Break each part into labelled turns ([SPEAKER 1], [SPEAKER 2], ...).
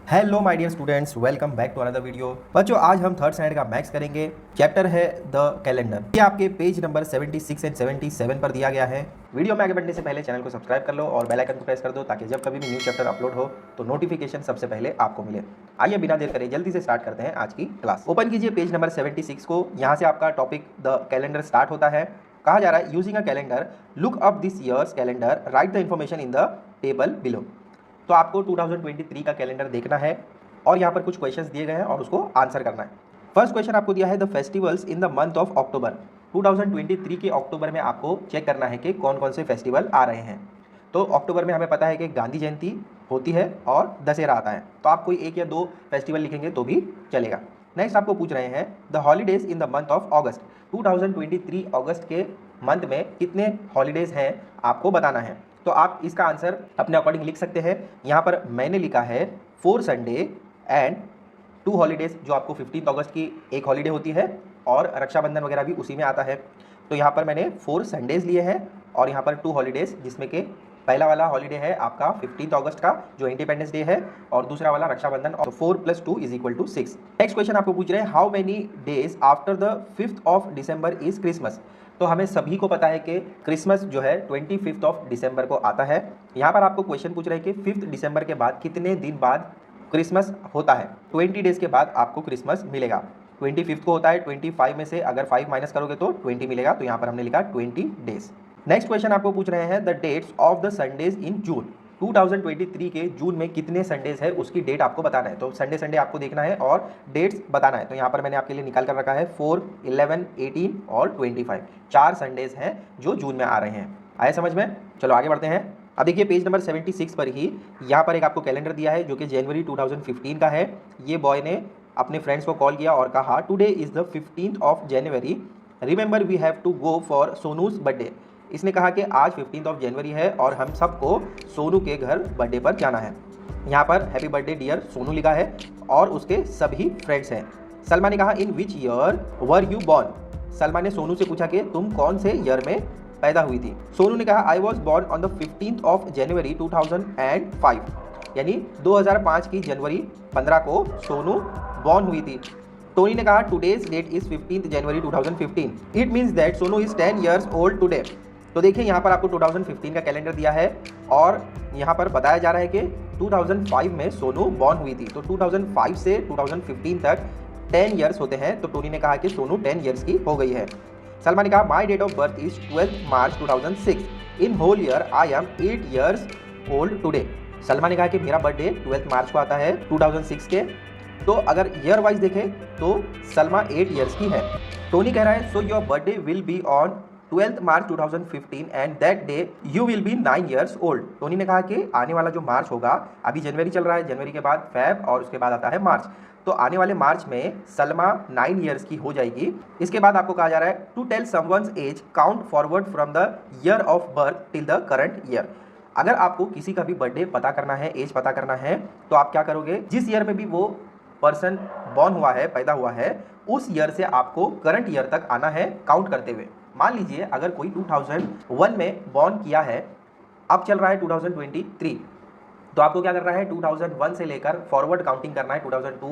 [SPEAKER 1] Hello my dear students, welcome back to another video. बच्चों, आज हम थर्ड स्टैंडर्ड का मैथ्स करेंगे। चैप्टर है द कैलेंडर। ये आपके पेज नंबर 76 एंड 77 पर दिया गया है। वीडियो में आगे बढ़ने से पहले चैनल को सब्सक्राइब कर लो और बेल आइकन को प्रेस कर दो ताकि जब कभी भी न्यू चैप्टर अपलोड हो तो नोटिफिकेशन सबसे पहले आपको मिले। आइए बिना देर करे जल्दी से स्टार्ट करते हैं आज की क्लास। ओपन कीजिए पेज नंबर 76 को। यहाँ से आपका टॉपिक द कैलेंडर स्टार्ट होता है। कहा जा रहा है using a calendar look up this years calendar, right the information in the table below. तो आपको 2023 का कैलेंडर देखना है और यहाँ पर कुछ क्वेश्चंस दिए गए हैं और उसको आंसर करना है। फर्स्ट क्वेश्चन आपको दिया है the festivals in the month of October. 2023 के अक्टूबर में आपको चेक करना है कि कौन कौन से फेस्टिवल आ रहे हैं। तो अक्टूबर में हमें पता है कि गांधी जयंती होती है और दशहरा आता है, तो आप कोई एक या दो फेस्टिवल लिखेंगे तो भी चलेगा। नेक्स्ट आपको पूछ रहे हैं the holidays in the month of अगस्त। 2023 अगस्त के मंथ में कितने हॉलीडेज हैं आपको बताना है। तो आप इसका आंसर अपने अकॉर्डिंग लिख सकते हैं। यहाँ पर मैंने लिखा है 4 संडे एंड 2 हॉलीडेज, जो आपको 15 अगस्त की एक हॉलीडे होती है और रक्षाबंधन वगैरह भी उसी में आता है। तो यहाँ पर मैंने 4 संडेज लिए हैं और यहाँ पर 2 हॉलीडेज, जिसमें कि पहला वाला हॉलीडे है आपका 15 अगस्त का जो इंडिपेंडेंस डे है और दूसरा वाला रक्षाबंधन। और 4 + 2 = 6। नेक्स्ट क्वेश्चन आपको पूछ रहे हैं how many days after the 5th of December is Christmas. तो हमें सभी को पता है कि क्रिसमस जो है 25 ऑफ डिसम्बर को आता है। यहाँ पर आपको क्वेश्चन पूछ रहे हैं कि 5th डिसम्बर के बाद कितने दिन बाद क्रिसमस होता है। 20 डेज के बाद आपको क्रिसमस मिलेगा। 25 को होता है, 25 में से अगर 5 माइनस करोगे तो 20 मिलेगा। तो यहाँ पर हमने लिखा 20 डेज। नेक्स्ट क्वेश्चन आपको पूछ रहे हैं the dates of the Sundays in June. 2023 के जून में कितने संडेज है उसकी डेट आपको बताना है। तो संडे आपको देखना है और डेट्स बताना है। तो यहाँ पर मैंने आपके लिए निकाल कर रखा है 4, 11, 18 और 25। 4 संडेज हैं जो जून में आ रहे हैं। आए समझ में? चलो आगे बढ़ते हैं। अब देखिए पेज नंबर 76 पर ही यहाँ पर एक आपको कैलेंडर दिया है जो कि जनवरी 2015 का है। ये बॉय ने अपने फ्रेंड्स को कॉल किया और कहा today is the 15th of January, remember we have to go for Sonu's birthday. इसने कहा कि आज 15th ऑफ जनवरी है और हम सबको सोनू के घर बर्थडे पर जाना है। यहाँ पर हैप्पी बर्थडे डियर सोनू लिखा है और उसके सभी फ्रेंड्स हैं। सलमा ने कहा in which year were you born. Salma ने सोनू से पूछा कि तुम कौन से ईयर में पैदा हुई थी। सोनू ने कहा I was born on the 15th of जनवरी 2005, यानी 2005 की जनवरी 15 को सोनू बॉर्न हुई थी। टोनी ने कहा today's date is 15th January 2015, it means that Sonu is 10 years old today. तो देखिए यहाँ पर आपको 2015 का कैलेंडर दिया है और यहाँ पर बताया जा रहा है कि 2005 में सोनू बॉर्न हुई थी। तो 2005 से 2015 तक 10 ईयर्स होते हैं। तो टोनी ने कहा कि सोनू 10 ईयर्स की हो गई है। सलमा ने कहा my date of birth is 12 March 2006, in whole year I am 8 years old today. Salma ने कहा कि मेरा बर्थडे 12 मार्च को आता है 2006 के। तो अगर ईयर वाइज देखें तो सलमा 8 ईयर्स की है। टोनी कह रहा है so your birthday will be on 12 March 2015 and that day you will be 9 years old. Tony ने कहा कि आने वाला जो मार्च होगा, अभी जनवरी चल रहा है, जनवरी के बाद फेब और उसके बाद आता है मार्च, तो आने वाले मार्च में सलमा 9 ईयर्स की हो जाएगी। इसके बाद आपको कहा जा रहा है to tell someone's age count forward from the year of birth till the current year. अगर आपको किसी का भी बर्थडे पता करना है, एज पता करना है, तो आप क्या करोगे, जिस ईयर में भी वो पर्सन बॉर्न हुआ है, पैदा हुआ है, उस ईयर से आपको करंट ईयर तक आना है काउंट करते हुए। मान लीजिए अगर कोई 2001 में बॉर्न किया है, अब चल रहा है 2023, तो आपको क्या करना है 2001 से लेकर फॉरवर्ड काउंटिंग करना है। 2002,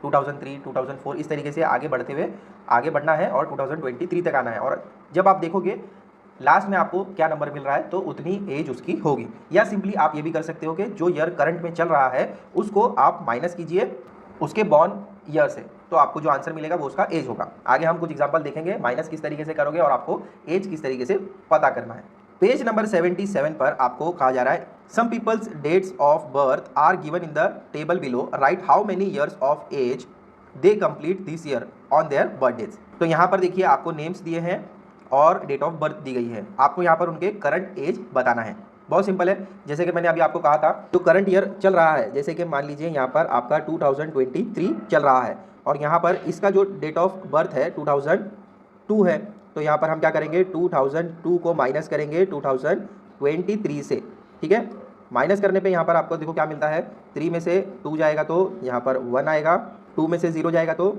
[SPEAKER 1] 2003, 2004 इस तरीके से आगे बढ़ते हुए आगे बढ़ना है और 2023 तक आना है। और जब आप देखोगे लास्ट में आपको क्या नंबर मिल रहा है तो उतनी एज उसकी होगी। या सिंपली आप ये भी कर सकते हो कि जो ईयर करंट में चल रहा है उसको आप माइनस कीजिए उसके बॉर्न ईयर से, तो आपको जो आंसर मिलेगा वो उसका एज होगा। आगे हम कुछ एग्जांपल देखेंगे माइनस किस तरीके से करोगे और आपको एज किस तरीके से पता करना है। पेज नंबर 77 पर आपको कहा जा रहा है some people's dates of birth are given in the table below, right how many years of age they complete this year on their birthdays. तो यहाँ पर देखिए आपको नेम्स दिए हैं और डेट ऑफ बर्थ दी गई है। आपको यहाँ पर उनके करंट एज बताना है। बहुत सिंपल है, जैसे कि मैंने अभी आपको कहा था तो करंट ईयर चल रहा है, जैसे कि मान लीजिए यहाँ पर आपका 2023 चल रहा है और यहाँ पर इसका जो डेट ऑफ बर्थ है 2002 है। तो यहाँ पर हम क्या करेंगे 2002 को माइनस करेंगे 2023 से, ठीक है। माइनस करने पे यहाँ पर आपको देखो क्या मिलता है, 3 में से 2 जाएगा तो यहाँ पर 1 आएगा, 2 में से 0 जाएगा तो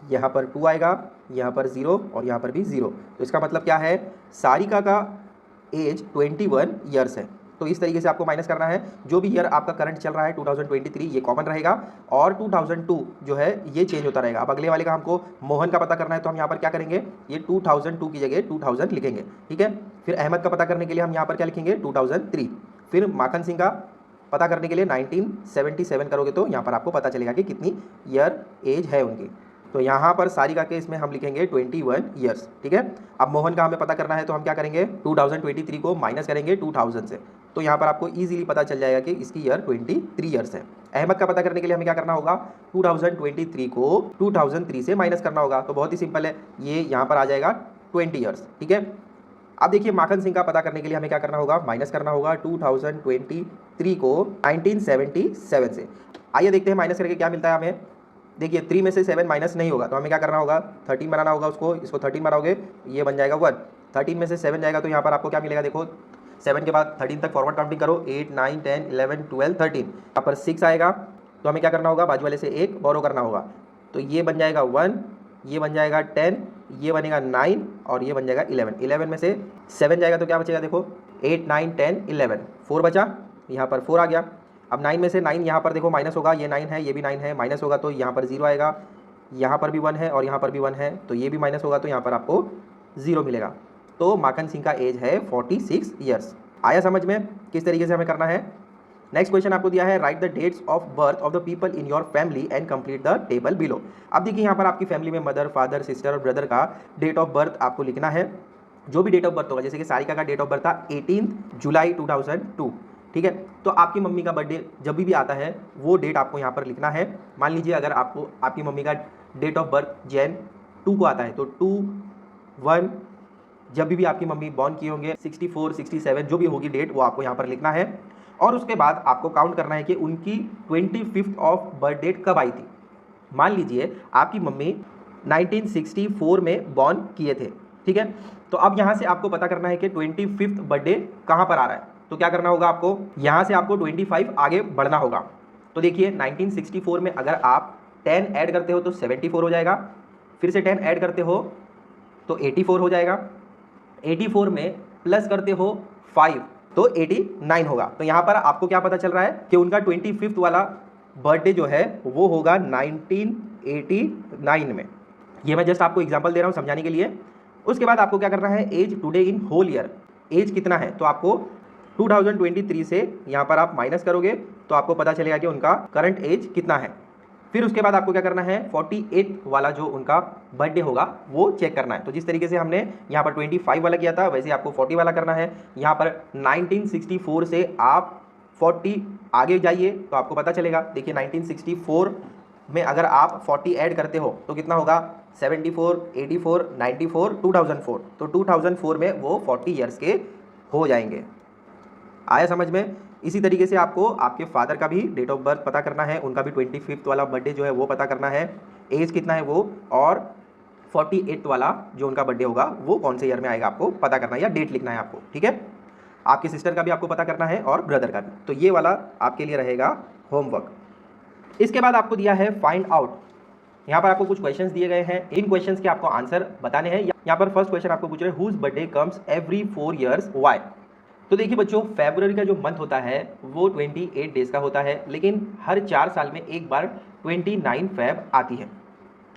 [SPEAKER 1] यहाँ पर 2 आएगा, यहाँ पर 0 और यहाँ पर भी 0। तो इसका मतलब क्या है, सारिका का एज 21 ईयर्स है। तो इस तरीके से आपको माइनस करना है। जो भी ईयर आपका करंट चल रहा है 2023 ये कॉमन रहेगा और 2002 जो है ये चेंज होता रहेगा। अब अगले वाले का हमको मोहन का पता करना है तो हम यहाँ पर क्या करेंगे, ये 2002 की जगह 2000 लिखेंगे, ठीक है। फिर अहमद का पता करने के लिए हम यहाँ पर क्या लिखेंगे 2003। फिर माखन सिंह का पता करने के लिए 1977 करोगे तो यहाँ पर आपको पता चलेगा कि कितनी ईयर एज है उनकी। तो यहाँ पर सारिका के इसमें हम लिखेंगे 21 ईयर्स, ठीक है। अब मोहन का हमें पता करना है तो हम क्या करेंगे 2023 को माइनस करेंगे 2000 से, तो यहाँ पर आपको इजीली पता चल जाएगा कि इसकी ईयर 23 ईयर्स है। अहमद का पता करने के लिए हमें क्या करना होगा 2023 को 2003 से माइनस करना होगा, तो बहुत ही सिंपल है, ये यहाँ पर आ जाएगा 20 ईयर्स, ठीक है। अब देखिए माखन सिंह का पता करने के लिए हमें क्या करना होगा, माइनस करना होगा 2023 को 1977 से। आइए देखते हैं माइनस करके क्या मिलता है हमें। देखिए 3 में से 7 माइनस नहीं होगा तो हमें क्या करना होगा 13 बनाना होगा उसको, इसको 13 बनाओगे ये बन जाएगा 1। 13 में से 7 जाएगा तो यहाँ पर आपको क्या मिलेगा, देखो 7 के बाद 13 तक फॉरवर्ड काउंटिंग करो, 8 9 10 11 12 13। यहाँ पर 6 आएगा तो हमें क्या करना होगा, बाजू वाले से 1 बोरो करना होगा, तो ये बन जाएगा 1, ये बन जाएगा 10, ये बनेगा 9 और ये बन जाएगा 11। 11 में से 7 जाएगा तो क्या बचेगा, देखो 8 9 10 11, 4 बचा, यहाँ पर 4 आ गया। अब 9 में से 9 यहाँ पर देखो माइनस होगा, ये 9 है ये भी 9 है, माइनस होगा तो यहाँ पर 0 आएगा, यहाँ पर भी 1 है और यहाँ पर भी 1 है, तो ये भी माइनस होगा तो यहाँ पर आपको 0 मिलेगा। तो माखन सिंह का एज है 46 ईयर्स। आया समझ में किस तरीके से हमें करना है। नेक्स्ट क्वेश्चन आपको दिया है, write the dates of birth of the people in your family and complete the table below. अब देखिए यहाँ पर आपकी फैमिली में मदर फादर सिस्टर और ब्रदर का डेट ऑफ बर्थ आपको लिखना है। जो भी डेट ऑफ बर्थ होगा, जैसे कि सारिका का डेट ऑफ बर्थ था 18 जुलाई 2002, ठीक है। तो आपकी मम्मी का बर्थडे जब भी आता है वो डेट आपको यहाँ पर लिखना है। मान लीजिए अगर आपको आपकी मम्मी का डेट ऑफ बर्थ जैन 2 को आता है तो 2 1 जब भी आपकी मम्मी बॉर्न किए होंगे 64 67 जो भी होगी डेट वो आपको यहाँ पर लिखना है। और उसके बाद आपको काउंट करना है कि उनकी 25th ऑफ बर्थ डेट कब आई थी। मान लीजिए आपकी मम्मी 1964 में बॉर्न किए थे, ठीक है। तो अब यहाँ से आपको पता करना है कि 25th बर्थडे कहाँ पर आ रहा है, तो क्या करना होगा आपको, यहाँ से आपको 25 आगे बढ़ना होगा। तो देखिए 1964 में अगर आप 10 ऐड करते हो तो 74 हो जाएगा, फिर से 10 ऐड करते हो तो 84 हो जाएगा, 84 में प्लस करते हो 5 तो 89 होगा। तो यहाँ पर आपको क्या पता चल रहा है कि उनका 25th वाला बर्थडे जो है वो होगा 1989 में। ये मैं जस्ट आपको एग्जांपल दे रहा हूँ समझाने के लिए। उसके बाद आपको क्या करना है, age today in whole year, age कितना है, तो आपको 2023 से यहाँ पर आप माइनस करोगे तो आपको पता चलेगा कि उनका करंट एज कितना है। फिर उसके बाद आपको क्या करना है 48 वाला जो उनका बर्थडे होगा वो चेक करना है। तो जिस तरीके से हमने यहाँ पर 25 वाला किया था वैसे आपको 40 वाला करना है। यहाँ पर 1964 से आप 40 आगे जाइए तो आपको पता चलेगा। देखिए 1964 में अगर आप 40 ऐड करते हो तो कितना होगा 74 84 94 2004, तो 2004 में वो 40 ईयर्स के हो जाएंगे। आया समझ में। इसी तरीके से आपको आपके फादर का भी डेट ऑफ बर्थ पता करना है, उनका भी 25th वाला बर्थडे जो है वो पता करना है, एज कितना है वो, और 48th वाला जो उनका बर्थडे होगा वो कौन से ईयर में आएगा आपको पता करना है या डेट लिखना है आपको, ठीक है। आपके सिस्टर का भी आपको पता करना है और ब्रदर का भी। तो ये वाला आपके लिए रहेगा होमवर्क। इसके बाद आपको दिया है फाइंड आउट। यहाँ पर आपको कुछ क्वेश्चंस दिए गए हैं, इन क्वेश्चंस के आपको आंसर बताने हैं। यहाँ पर फर्स्ट क्वेश्चन आपको पूछ रहे हैं whose birthday comes every 4 years why. तो देखिए बच्चों, फरवरी का जो मंथ होता है वो 28 डेज का होता है, लेकिन हर 4 साल में एक बार 29 फेब आती है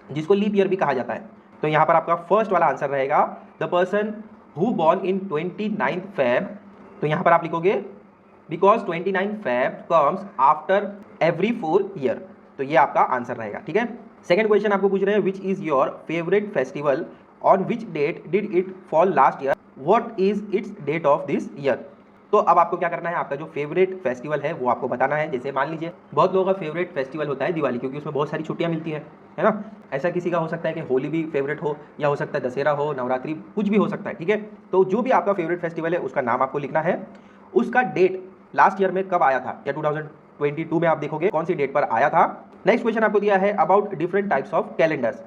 [SPEAKER 1] जिसको लीप ईयर भी कहा जाता है। तो यहाँ पर आपका फर्स्ट वाला आंसर रहेगा the person who born in 29 Feb. तो यहाँ पर आप लिखोगे because 29 Feb comes after every 4 year, तो ये आपका आंसर रहेगा, ठीक है। सेकंड क्वेश्चन आपको पूछ रहे हैं which is your favourite festival on which date did it fall last year, what is its date of this year. तो अब आपको क्या करना है, आपका जो फेवरेट फेस्टिवल है वो आपको बताना है। जैसे मान लीजिए बहुत लोगों का फेवरेट फेस्टिवल होता है दिवाली, क्योंकि उसमें बहुत सारी छुट्टियां मिलती है ना। ऐसा किसी का हो सकता है कि होली भी फेवरेट हो, या हो सकता है दशहरा हो, नवरात्रि, कुछ भी हो सकता है, ठीक है। तो जो भी आपका फेवरेट फेस्टिवल है उसका नाम आपको लिखना है, उसका डेट लास्ट ईयर में कब आया था, या 2022 में आप देखोगे कौन सी डेट पर आया था। नेक्स्ट क्वेश्चन आपको दिया है about different types of calendars.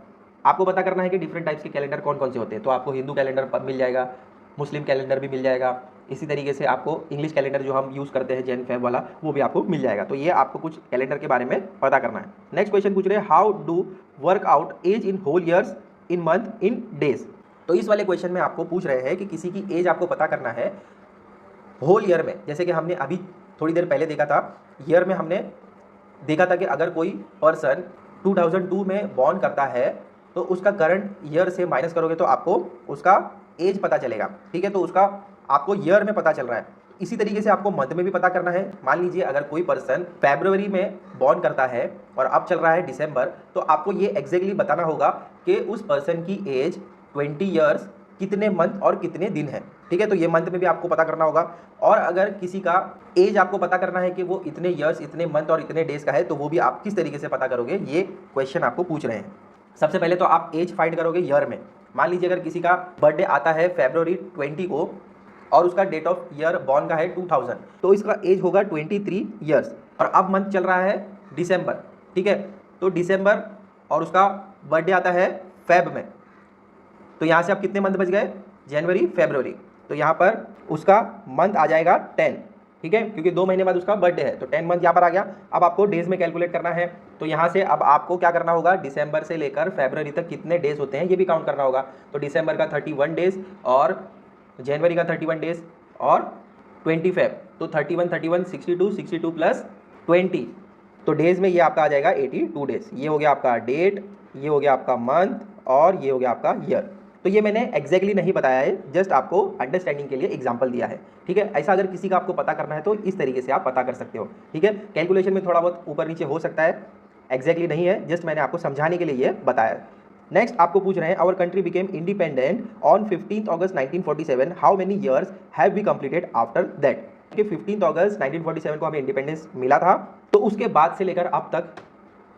[SPEAKER 1] आपको पता करना है कि डिफरेंट टाइप्स के कैलेंडर कौन कौन से होते हैं। तो आपको हिंदू कैलेंडर मिल जाएगा, मुस्लिम कैलेंडर भी मिल जाएगा, इसी तरीके से आपको इंग्लिश कैलेंडर जो हम यूज़ करते हैं जैन फेब वाला वो भी आपको मिल जाएगा। तो ये आपको कुछ कैलेंडर के बारे में पता करना है। नेक्स्ट क्वेश्चन पूछ रहे हैं how do work out age in whole years in month in days. तो इस वाले क्वेश्चन में आपको पूछ रहे हैं कि किसी की एज आपको पता करना है होल ईयर में, जैसे कि हमने अभी थोड़ी देर पहले देखा था, ईयर में हमने देखा था कि अगर कोई पर्सन 2002 में बॉर्न करता है तो उसका करंट ईयर से माइनस करोगे तो आपको उसका एज पता चलेगा, ठीक है। तो उसका आपको ईयर में पता चल रहा है। इसी तरीके से आपको मंथ में भी पता करना है। मान लीजिए अगर कोई पर्सन फरवरी में बॉर्न करता है और अब चल रहा है दिसंबर, तो आपको ये एग्जैक्टली बताना होगा कि उस पर्सन की एज 20 ईयर्स कितने मंथ और कितने दिन है, ठीक है। तो ये मंथ में भी आपको पता करना होगा। और अगर किसी का एज आपको पता करना है कि वो इतने ईयर्स, इतने मंथ और इतने डेज का है, तो वो भी आप किस तरीके से पता करोगे, ये क्वेश्चन आपको पूछ रहे हैं। सबसे पहले तो आप एज फाइंड करोगे ईयर में। मान लीजिए अगर किसी का बर्थडे आता है फरवरी 20 को और उसका डेट ऑफ ईयर बॉर्न का है 2000, तो इसका एज होगा 23 ईयर्स। और अब मंथ चल रहा है दिसंबर, ठीक है। तो दिसंबर और उसका बर्थडे आता है फेब में, तो यहाँ से अब कितने मंथ बच गए, जनवरी फरवरी। तो यहाँ पर उसका मंथ आ जाएगा 10, ठीक है, क्योंकि 2 महीने बाद उसका बर्थडे है, तो 10 मंथ यहाँ पर आ गया। अब आपको डेज में कैलकुलेट करना है, तो यहाँ से अब आपको क्या करना होगा, दिसंबर से लेकर फरवरी तक कितने डेज होते हैं ये भी काउंट करना होगा। तो दिसंबर का 31 डेज और जनवरी का 31 डेज और 20 फेब, तो 31 31 62 62 प्लस 20, तो डेज में ये आपका आ जाएगा 82 डेज। ये हो गया आपका डेट, ये हो गया आपका मंथ और ये हो गया आपका ईयर। तो ये मैंने एग्जैक्टली नहीं बताया है, जस्ट आपको अंडरस्टैंडिंग के लिए एग्जांपल दिया है, ठीक है। ऐसा अगर किसी का आपको पता करना है तो इस तरीके से आप पता कर सकते हो, ठीक है। कैलकुलेशन में थोड़ा बहुत ऊपर नीचे हो सकता है, एग्जैक्टली नहीं है, जस्ट मैंने आपको समझाने के लिए ये बताया। नेक्स्ट आपको पूछ रहे हैं, our country became independent on 15 August 1947, how many years have we completed after that. कि 15 अगस्त 1947 को हमें इंडिपेंडेंस मिला था, तो उसके बाद से लेकर अब तक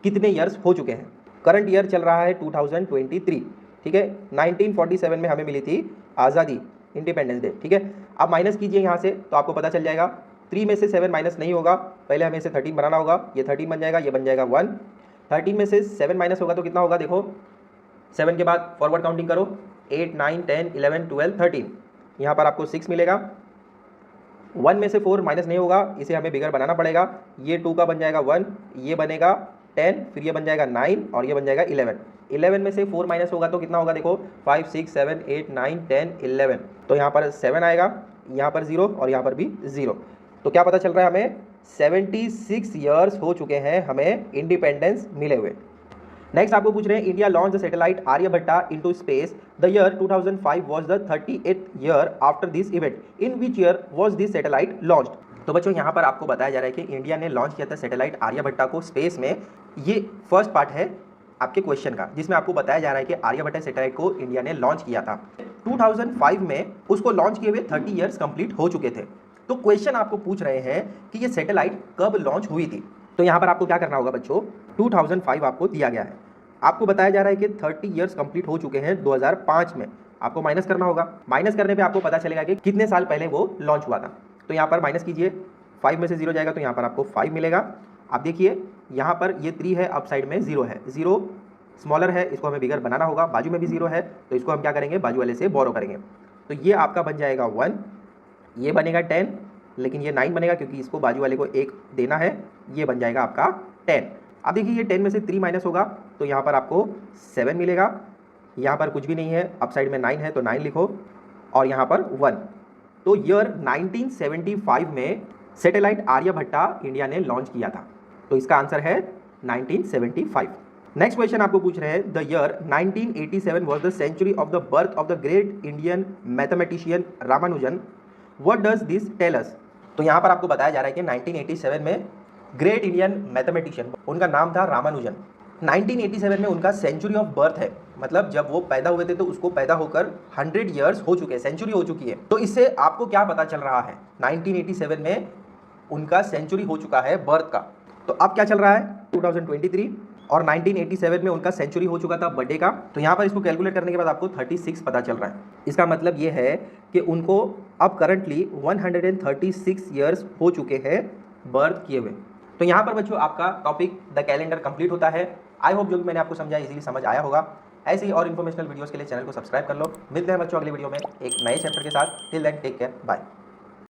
[SPEAKER 1] कितने ईयर्स हो चुके हैं। करंट ईयर चल रहा है 2023, ठीक है। 1947 में हमें मिली थी आज़ादी, इंडिपेंडेंस डे, ठीक है। अब माइनस कीजिए यहाँ से तो आपको पता चल जाएगा। 3 में से 7 माइनस नहीं होगा, पहले हमें इसे 13 बनाना होगा, ये 13 बन जाएगा, ये बन जाएगा 1। 13 में से 7 माइनस होगा तो कितना होगा, देखो 7 के बाद फॉरवर्ड काउंटिंग करो, 8 9 10 11 12 13, यहाँ पर आपको 6 मिलेगा। 1 में से 4 माइनस नहीं होगा, इसे हमें बिगर बनाना पड़ेगा, ये 2 का बन जाएगा 1, ये बनेगा 10, फिर ये बन जाएगा 9 और ये बन जाएगा 11। 11 में से 4 माइनस होगा तो कितना होगा, देखो 5 6 7 8 9 10 11, तो यहाँ पर 7 आएगा, यहाँ पर 0 और यहाँ पर भी 0। तो क्या पता चल रहा है हमें, 76 ईयर्स हो चुके हैं हमें इंडिपेंडेंस मिले हुए। नेक्स्ट आपको पूछ रहे हैं, India launch the satellite Aryabhata into space, the year 2005 was the 38th year after this event, in which year was this satellite launched. तो बच्चों यहाँ पर आपको बताया जा रहा है कि इंडिया ने लॉन्च किया था सैटेलाइट आर्यभट्टा को स्पेस में। ये फर्स्ट पार्ट है आपके क्वेश्चन का, जिसमें आपको बताया जा रहा है कि आर्यभट्टा सैटेलाइट को इंडिया ने लॉन्च किया था। 2005 में उसको लॉन्च किए हुए 30 ईयर्स कंप्लीट हो चुके थे। तो क्वेश्चन आपको पूछ रहे हैं कि ये सैटेलाइट कब लॉन्च हुई थी। तो यहाँ पर आपको क्या करना होगा बच्चों, 2005 आपको दिया गया है, आपको बताया जा रहा है कि 30 ईयर्स कंप्लीट हो चुके हैं 2005 में, आपको माइनस करना होगा। माइनस करने पे आपको पता चलेगा कि कितने साल पहले वो लॉन्च हुआ था। तो यहाँ पर माइनस कीजिए, 5 में से 0 जाएगा तो यहाँ पर आपको 5 मिलेगा। आप देखिए यहाँ पर ये 3 है, अप साइड में 0 है, 0 स्मॉलर है, इसको हमें बिगर बनाना होगा। बाजू में भी 0 है, तो इसको हम क्या करेंगे, बाजू वाले से बोरो करेंगे। तो ये आपका बन जाएगा 1, ये बनेगा 10, लेकिन ये 9 बनेगा क्योंकि इसको बाजू वाले को 1 देना है, ये बन जाएगा आपका 10। अब देखिए ये 10 में से 3 माइनस होगा तो यहाँ पर आपको 7 मिलेगा, यहाँ पर कुछ भी नहीं है, अप साइड में 9 है तो 9 लिखो और यहाँ पर 1। तो ईयर 1975 में सैटेलाइट आर्यभट्टा इंडिया ने लॉन्च किया था, तो इसका आंसर है 1975। नेक्स्ट क्वेश्चन आपको पूछ रहे हैं, the year 1987 was the century of the birth of the great Indian mathematician Ramanujan, what does this tell us. तो यहाँ पर आपको बताया जा रहा है कि 1987 में ग्रेट इंडियन मैथमेटिशियन, उनका नाम था रामानुजन। 1987 में उनका सेंचुरी ऑफ बर्थ है, मतलब जब वो पैदा हुए थे तो उसको पैदा होकर 100 ईयर्स हो चुके हैं, सेंचुरी हो चुकी है। तो इससे आपको क्या पता चल रहा है, 1987 में उनका सेंचुरी हो चुका है बर्थ का। तो अब क्या चल रहा है 2023 और 1987 में उनका सेंचुरी हो चुका था बर्थडे का। तो यहाँ पर इसको कैलकुलेट करने के बाद आपको 36 पता चल रहा है। इसका मतलब ये है कि उनको अब करंटली 136 ईयर्स हो चुके हैं बर्थ किए हुए। तो यहाँ पर बच्चों आपका टॉपिक द कैलेंडर कंप्लीट होता है। आई होप जो भी मैंने आपको समझाया इजीली समझ आया होगा। ऐसे ही और इन्फॉर्मेशनल वीडियोस के लिए चैनल को सब्सक्राइब कर लो। मिलते हैं बच्चों अगली वीडियो में एक नए चैप्टर के साथ। Till then take care, bye.